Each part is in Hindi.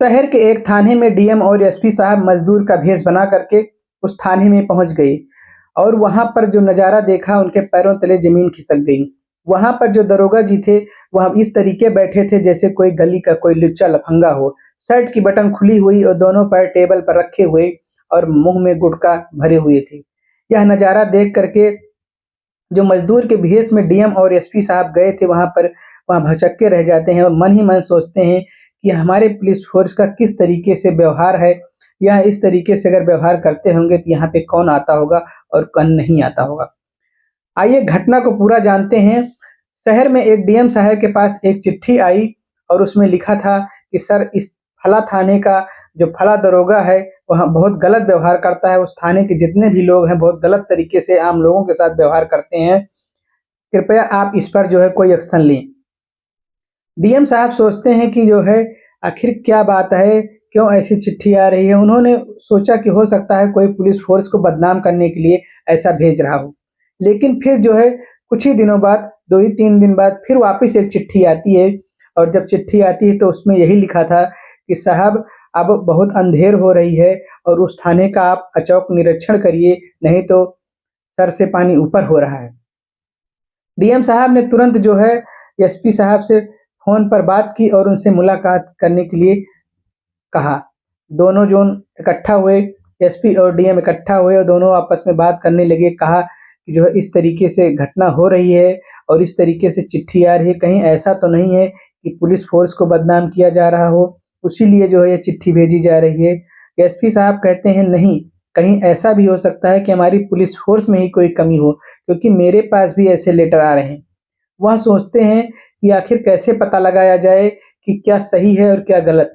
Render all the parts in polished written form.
शहर के एक थाने में डीएम और एसपी साहब मजदूर का भेष बना करके उस थाने में पहुंच गए और वहां पर जो नजारा देखा उनके पैरों तले जमीन खिसक गई। वहां पर जो दरोगा जी थे वह इस तरीके बैठे थे जैसे कोई गली का कोई लुच्चा लफंगा हो। शर्ट की बटन खुली हुई और दोनों पैर टेबल पर रखे हुए और मुंह में गुटखा भरे हुए थे। यह नजारा देख करके जो मजदूर के भेष में डीएम और एसपी साहब गए थे वहां पर, वहां भौचक्के रह जाते हैं और मन ही मन सोचते हैं कि हमारे पुलिस फोर्स का किस तरीके से व्यवहार है, या इस तरीके से अगर व्यवहार करते होंगे तो यहाँ पे कौन आता होगा और कौन नहीं आता होगा। आइए घटना को पूरा जानते हैं। शहर में एक डीएम साहब के पास एक चिट्ठी आई और उसमें लिखा था कि सर, इस फला थाने का जो फला दरोगा है वह बहुत गलत व्यवहार करता है। उस थाने के जितने भी लोग हैं बहुत गलत तरीके से आम लोगों के साथ व्यवहार करते हैं। कृपया आप इस पर जो है कोई एक्शन लें। डीएम साहब सोचते हैं कि जो है आखिर क्या बात है, क्यों ऐसी चिट्ठी आ रही है। उन्होंने सोचा कि हो सकता है कोई पुलिस फोर्स को बदनाम करने के लिए ऐसा भेज रहा हो। लेकिन फिर जो है कुछ ही दिनों बाद, 2 ही 3 दिन बाद फिर वापस एक चिट्ठी आती है और जब चिट्ठी आती है तो उसमें यही लिखा था कि साहब, अब बहुत अंधेर हो रही है और उस थाने का आप अचौक निरीक्षण करिए, नहीं तो सर से पानी ऊपर हो रहा है। डीएम साहब ने तुरंत जो है एसपी साहब से फ़ोन पर बात की और उनसे मुलाकात करने के लिए कहा। दोनों जोन इकट्ठा हुए, एसपी और डीएम इकट्ठा हुए और दोनों आपस में बात करने लगे। कहा कि जो है इस तरीके से घटना हो रही है और इस तरीके से चिट्ठी आ रही है, कहीं ऐसा तो नहीं है कि पुलिस फ़ोर्स को बदनाम किया जा रहा हो, उसीलिए जो है ये चिट्ठी भेजी जा रही है। एसपी साहब कहते हैं नहीं, कहीं ऐसा भी हो सकता है कि हमारी पुलिस फ़ोर्स में ही कोई कमी हो, क्योंकि मेरे पास भी ऐसे लेटर आ रहे हैं। वह सोचते हैं कि आखिर कैसे पता लगाया जाए कि क्या सही है और क्या गलत।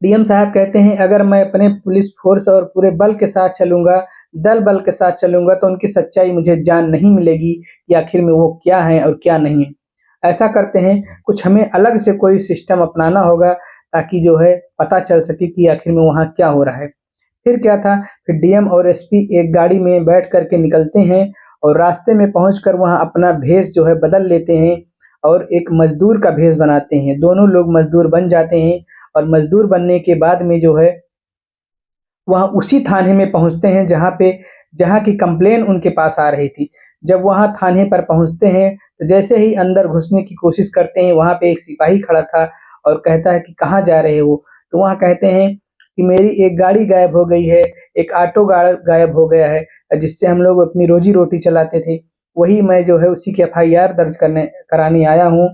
डीएम साहब कहते हैं अगर मैं अपने पुलिस फ़ोर्स और पूरे बल के साथ चलूँगा, दल बल के साथ चलूँगा तो उनकी सच्चाई मुझे जान नहीं मिलेगी कि आखिर में वो क्या हैं और क्या नहीं है। ऐसा करते हैं, कुछ हमें अलग से कोई सिस्टम अपनाना होगा ताकि जो है पता चल सके कि आखिर में वहाँ क्या हो रहा है। फिर क्या था, फिर डीएम और एसपी एक गाड़ी में बैठ कर के निकलते हैं और रास्ते में पहुंचकर वहां अपना भेष जो है बदल लेते हैं और एक मजदूर का भेष बनाते हैं। दोनों लोग मजदूर बन जाते हैं और मजदूर बनने के बाद में जो है वह उसी थाने में पहुंचते हैं जहां की कंप्लेन उनके पास आ रही थी। जब वहां थाने पर पहुंचते हैं तो जैसे ही अंदर घुसने की कोशिश करते हैं, वहां पे एक सिपाही खड़ा था और कहता है कि कहाँ जा रहे हो? तो वहां कहते हैं कि मेरी एक गाड़ी गायब हो गई है, एक ऑटो गायब हो गया है, जिससे हम लोग अपनी रोजी रोटी चलाते थे। वही मैं जो है उसी की एफआईआर दर्ज करने कराने आया हूँ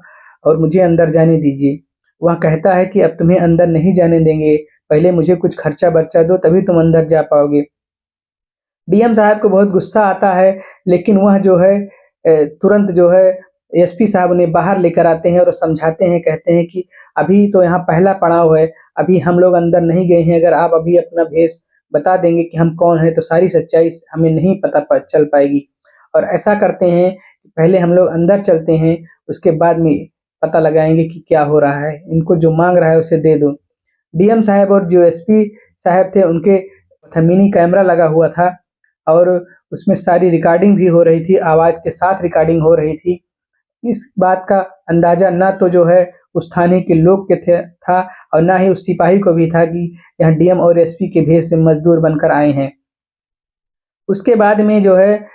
और मुझे अंदर जाने दीजिए। वह कहता है कि अब तुम्हें अंदर नहीं जाने देंगे, पहले मुझे कुछ खर्चा-बर्चा दो तभी तुम अंदर जा पाओगे। डीएम साहब को बहुत गुस्सा आता है, लेकिन वह जो है तुरंत जो है एसपी साहब उन्हें बाहर लेकर आते हैं और समझाते हैं, कहते हैं कि अभी तो यहाँ पहला पड़ाव है, अभी हम लोग अंदर नहीं गए हैं, अगर आप अभी अपना भेष बता देंगे कि हम कौन हैं, तो सारी सच्चाई हमें नहीं पता प चल पाएगी। और ऐसा करते हैं, कि पहले हम लोग अंदर चलते हैं, उसके बाद में पता लगाएँगे कि क्या हो रहा है, इनको जो माँग रहा है उसे दे दो। डीएम साहब और जो एसपी साहब थे उनके मिनी कैमरा लगा हुआ था और उसमें सारी रिकॉर्डिंग भी हो रही थी, आवाज़ के साथ रिकॉर्डिंग हो रही थी। इस बात का अंदाज़ा ना तो जो है उस थाने के लोग के थे था और ना ही उस सिपाही को भी था कि यहाँ डीएम और एसपी के भेष से मज़दूर बनकर आए हैं। उसके बाद में जो है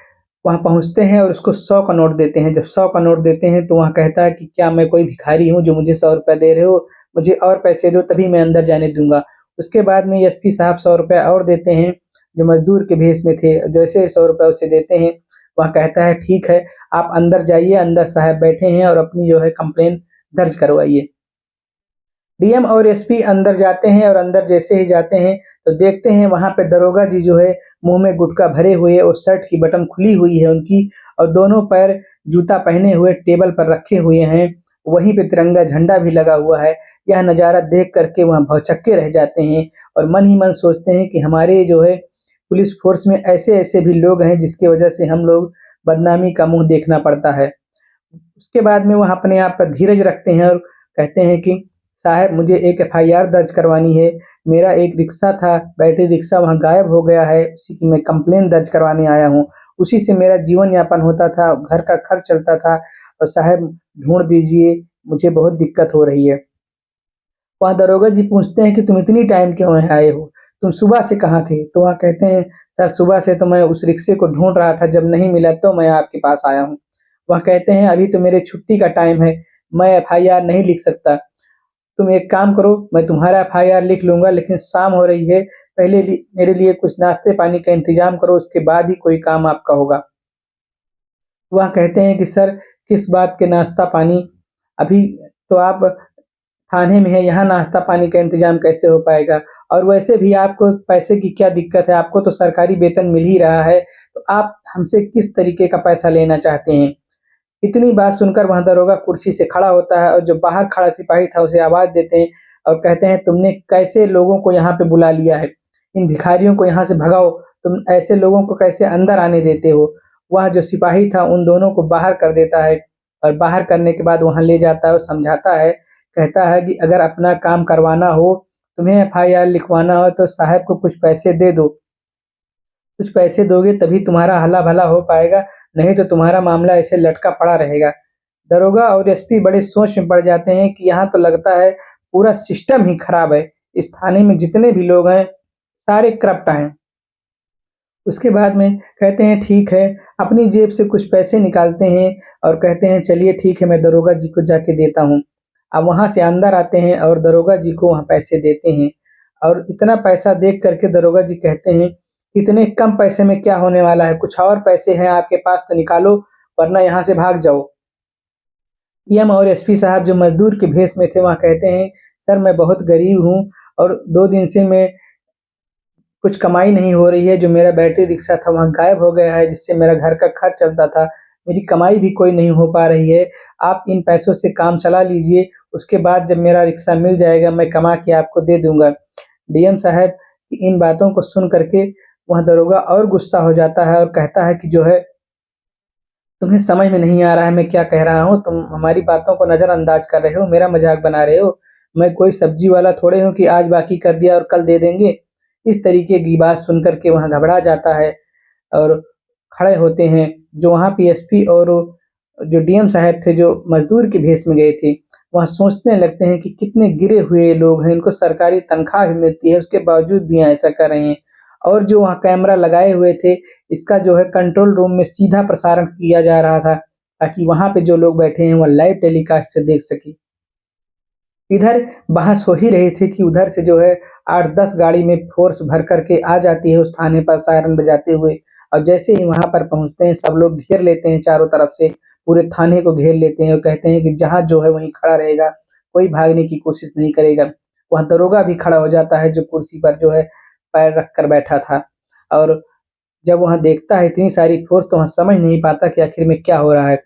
वहाँ पहुँचते हैं और उसको 100 का नोट देते हैं। जब 100 का नोट देते हैं तो वहाँ कहता है कि क्या मैं कोई भिखारी हूँ जो मुझे ₹100 दे रहे हो? मुझे और पैसे दो तभी मैं अंदर जाने दूँगा। उसके बाद में एसपी साहब ₹100 और देते हैं, जो मज़दूर के भेष में थे। जैसे ही ₹100 उसे देते हैं, वह कहता है ठीक है, आप अंदर जाइए, अंदर साहब बैठे हैं और अपनी जो है कंप्लेन दर्ज करवाइए। डीएम और एसपी अंदर जाते हैं और अंदर जैसे ही जाते हैं तो देखते हैं वहाँ पे दरोगा जी जो है मुँह में गुटखा भरे हुए और शर्ट की बटन खुली हुई है उनकी और दोनों पैर जूता पहने हुए टेबल पर रखे हुए हैं। वहीं पे तिरंगा झंडा भी लगा हुआ है। यह नज़ारा देख कर के वहाँ भौंचक्के रह जाते हैं और मन ही मन सोचते हैं कि हमारे जो है पुलिस फ़ोर्स में ऐसे-ऐसे भी लोग हैं जिसकी वज़ह से हम लोग बदनामी का मुँह देखना पड़ता है। उसके बाद में वह अपने आप पर धीरज रखते हैं और कहते हैं कि साहब, मुझे एक एफआईआर दर्ज करवानी है। मेरा एक रिक्शा था, बैटरी रिक्शा वहाँ गायब हो गया है, उसी की मैं कंप्लेन दर्ज करवाने आया हूँ। उसी से मेरा जीवन यापन होता था, घर का खर्च चलता था और साहब ढूँढ दीजिए, मुझे बहुत दिक्कत हो रही है। वहाँ दरोगा जी पूछते हैं कि तुम इतनी टाइम क्यों यहाँ आए हो? तुम सुबह से कहाँ थे? तो वहाँ कहते हैं सर सुबह से तो मैं उस रिक्शे को ढूँढ रहा था, जब नहीं मिला तो मैं आपके पास आया हूँ। वह कहते हैं अभी तो मेरे छुट्टी का टाइम है, मैं एफआईआर नहीं लिख सकता। तुम एक काम करो, मैं तुम्हारा एफआईआर लिख लूँगा, लेकिन शाम हो रही है, पहले मेरे लिए कुछ नाश्ते पानी का इंतज़ाम करो, उसके बाद ही कोई काम आपका होगा। वह कहते हैं कि सर किस बात के नाश्ता पानी? अभी तो आप थाने में है, यहाँ नाश्ता पानी का इंतज़ाम कैसे हो पाएगा? और वैसे भी आपको पैसे की क्या दिक्कत है? आपको तो सरकारी वेतन मिल ही रहा है, तो आप हमसे किस तरीके का पैसा लेना चाहते हैं? इतनी बात सुनकर वहाँ दरोगा कुर्सी से खड़ा होता है और जो बाहर खड़ा सिपाही था उसे आवाज़ देते हैं और कहते हैं तुमने कैसे लोगों को यहाँ पे बुला लिया है? इन भिखारियों को यहाँ से भगाओ, तुम ऐसे लोगों को कैसे अंदर आने देते हो? वह जो सिपाही था उन दोनों को बाहर कर देता है और बाहर करने के बाद वहाँ ले जाता है और समझाता है, कहता है कि अगर अपना काम करवाना हो, तुम्हें एफआईआर लिखवाना हो तो साहब को कुछ पैसे दे दो। कुछ पैसे दोगे तभी तुम्हारा हला-भला हो पाएगा, नहीं तो तुम्हारा मामला ऐसे लटका पड़ा रहेगा। दरोगा और एसपी बड़े सोच में पड़ जाते हैं कि यहाँ तो लगता है पूरा सिस्टम ही खराब है। इस थाने में जितने भी लोग हैं, सारे करप्ट हैं। उसके बाद में कहते हैं ठीक है, अपनी जेब से कुछ पैसे निकालते हैं और कहते हैं चलिए ठीक है मैं दरोगा जी को जाके देता हूँ। अब वहाँ से अंदर आते हैं और दरोगा जी को वहाँ पैसे देते हैं और इतना पैसा देख कर के दरोगा जी कहते हैं, इतने कम पैसे में क्या होने वाला है? कुछ और पैसे हैं आपके पास तो निकालो, वरना यहाँ से भाग जाओ। एम और एसपी साहब जो मज़दूर के भेष में थे वहाँ कहते हैं, सर मैं बहुत गरीब हूँ और 2 दिन से मैं कुछ कमाई नहीं हो रही है, जो मेरा बैटरी रिक्शा था वहाँ गायब हो गया है, जिससे मेरा घर का खर्च चलता था। मेरी कमाई भी कोई नहीं हो पा रही है। आप इन पैसों से काम चला लीजिए, उसके बाद जब मेरा रिक्शा मिल जाएगा, मैं कमा के आपको दे दूँगा। डीएम साहब की इन बातों को सुन कर के वह दरोगा और गुस्सा हो जाता है और कहता है कि जो है, तुम्हें समझ में नहीं आ रहा है मैं क्या कह रहा हूँ, तुम हमारी बातों को नज़रअंदाज कर रहे हो, मेरा मज़ाक बना रहे हो। मैं कोई सब्ज़ी वाला थोड़े हूँ कि आज बाकी कर दिया और कल दे देंगे। इस तरीके की बात सुन कर के वहाँ घबरा जाता है और खड़े होते हैं। जो वहाँ पे एसपी और जो डीएम साहब थे, जो मज़दूर के भेष में गए थे, वहाँ सोचने लगते हैं कि कितने गिरे हुए लोग हैं, इनको सरकारी तनख्वाह भी मिलती है, उसके बावजूद भी यहाँ ऐसा कर रहे हैं। और जो वहाँ कैमरा लगाए हुए थे, इसका जो है कंट्रोल रूम में सीधा प्रसारण किया जा रहा था, ताकि वहाँ पे जो लोग बैठे हैं, वो लाइव टेलीकास्ट से देख सकें। इधर बहस हो ही रही थी कि उधर से जो है 8-10 गाड़ी में फ़ोर्स भर कर के आ जाती है उस थाने पर सायरन बजाते हुए और जैसे ही वहाँ पर पहुँचते हैं, सब लोग घेर लेते हैं चारों तरफ से, पूरे थाने को घेर लेते हैं और कहते हैं कि जहाँ जो है वहीं खड़ा रहेगा, कोई भागने की कोशिश नहीं करेगा। वहाँ दरोगा भी खड़ा हो जाता है, जो कुर्सी पर जो है पैर रख कर बैठा था और जब वहाँ देखता है इतनी सारी फ़ोर्स तो वहाँ समझ नहीं पाता कि आखिर में क्या हो रहा है।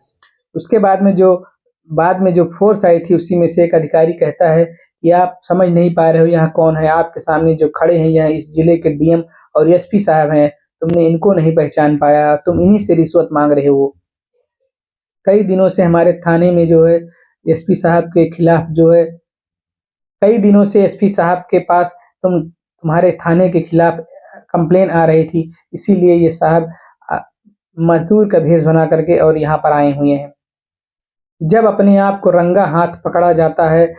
उसके बाद में जो फ़ोर्स आई थी उसी में से एक अधिकारी कहता है कि आप समझ नहीं पा रहे हो यहाँ कौन है? आपके सामने जो खड़े हैं यहाँ इस जिले के डीएम और एसपी साहब हैं। तुमने इनको नहीं पहचान पाया, तुम इन्हीं से रिश्वत माँग रहे हो। कई दिनों से हमारे थाने में जो है एसपी साहब के खिलाफ जो है कई दिनों से एसपी साहब के पास तुम्हारे थाने के खिलाफ कंप्लेन आ रही थी, इसीलिए ये साहब अ, मज़दूर का भेष बना करके और यहाँ पर आए हुए हैं। जब अपने आप को रंगा हाथ पकड़ा जाता है,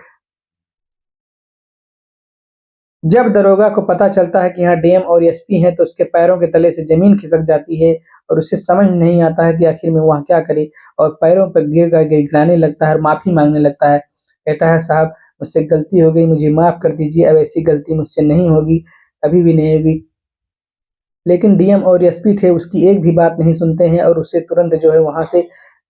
जब दरोगा को पता चलता है कि यहाँ डीएम और एसपी हैं, तो उसके पैरों के तले से ज़मीन खिसक जाती है और उसे समझ में नहीं आता है कि आखिर में वह क्या करे और पैरों पर गिर कर गिड़गिड़ाने लगता है और माफ़ी माँगने लगता है। कहता है, "साहब, मुझसे गलती हो गई, मुझे माफ़ कर दीजिए, अब ऐसी गलती मुझसे नहीं होगी, कभी भी नहीं होगी।" लेकिन डीएम और एसपी थे, उसकी एक भी बात नहीं सुनते हैं और उसे तुरंत जो है वहाँ से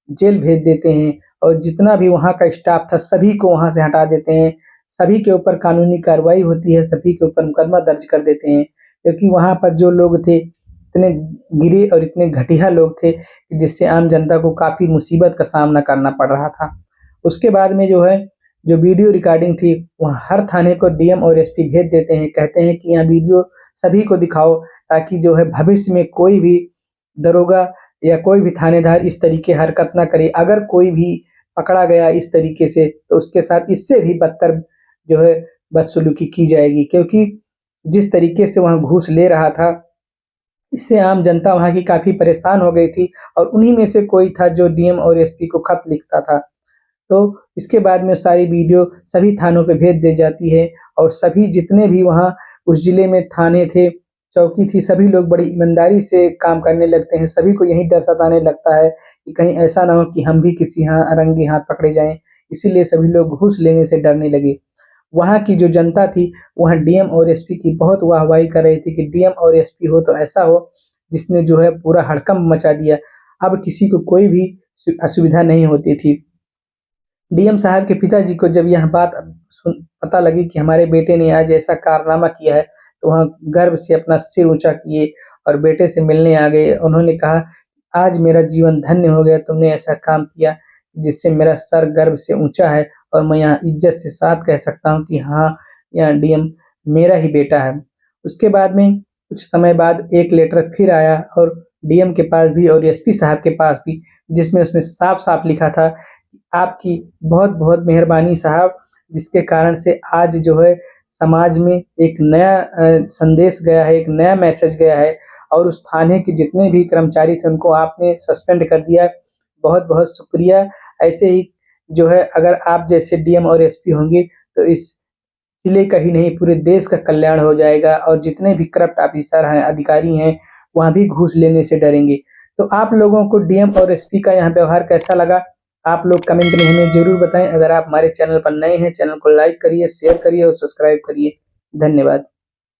जेल भेज देते हैं और जितना भी वहाँ का स्टाफ था सभी को वहाँ से हटा देते हैं। सभी के ऊपर कानूनी कार्रवाई होती है, सभी के ऊपर मुकदमा दर्ज कर देते हैं क्योंकि वहाँ पर जो लोग थे इतने गिरे और इतने घटिया लोग थे कि जिससे आम जनता को काफ़ी मुसीबत का सामना करना पड़ रहा था। उसके बाद में जो है, जो वीडियो रिकॉर्डिंग थी वहाँ हर थाने को डीएम और एसपी भेज देते हैं, कहते हैं कि यहाँ वीडियो सभी को दिखाओ ताकि जो है भविष्य में कोई भी दरोगा या कोई भी थानेदार इस तरीके हरकत ना करे। अगर कोई भी पकड़ा गया इस तरीके से, तो उसके साथ इससे भी बदतर जो है बदसलूकी की जाएगी क्योंकि जिस तरीके से वहाँ घूस ले रहा था, इससे आम जनता वहाँ की काफ़ी परेशान हो गई थी और उन्हीं में से कोई था जो डीएम और एसपी को खत लिखता था। तो इसके बाद में सारी वीडियो सभी थानों पे भेज दी जाती है और सभी जितने भी वहाँ उस जिले में थाने थे, चौकी थी, सभी लोग बड़ी ईमानदारी से काम करने लगते हैं। सभी को यही डर सताने लगता है कि कहीं ऐसा ना हो कि हम भी किसी रंगे हाथ पकड़े जाएँ, इसीलिए सभी लोग घूस लेने से डरने लगे। वहाँ की जो जनता थी, वहाँ डीएम और एसपी की बहुत वाहवाही कर रही थी कि डीएम और एसपी हो तो ऐसा हो, जिसने जो है पूरा हड़कंप मचा दिया। अब किसी को कोई भी असुविधा नहीं होती थी। डीएम साहब के पिताजी को जब यह बात पता लगी कि हमारे बेटे ने आज ऐसा कारनामा किया है, तो वह गर्व से अपना सिर ऊँचा किए और बेटे से मिलने आ गए। उन्होंने कहा, "आज मेरा जीवन धन्य हो गया, तुमने ऐसा काम किया, जिससे मेरा सर गर्व से ऊँचा है और मैं यहाँ इज़्ज़त से साथ कह सकता हूँ कि हाँ, यह डीएम मेरा ही बेटा है।" उसके बाद में कुछ समय बाद एक लेटर फिर आया और डीएम के पास भी और एसपी साहब के पास भी, जिसमें उसने साफ-साफ लिखा था, आपकी बहुत-बहुत मेहरबानी साहब, जिसके कारण से आज जो है समाज में एक नया संदेश गया है, एक नया मैसेज गया है और उस थाने के जितने भी कर्मचारी थे उनको आपने सस्पेंड कर दिया। बहुत-बहुत शुक्रिया। ऐसे ही जो है अगर आप जैसे डीएम और एसपी होंगे तो इस जिले का ही नहीं पूरे देश का कल्याण हो जाएगा और जितने भी करप्ट ऑफिसर हैं, अधिकारी हैं, वहाँ भी घूस लेने से डरेंगे। तो आप लोगों को डीएम और एसपी का यहाँ व्यवहार कैसा लगा? आप लोग कमेंट में हमें ज़रूर बताएँ। अगर आप हमारे चैनल पर नए हैं, चैनल को लाइक करिए, शेयर करिए और सब्सक्राइब करिए। धन्यवाद।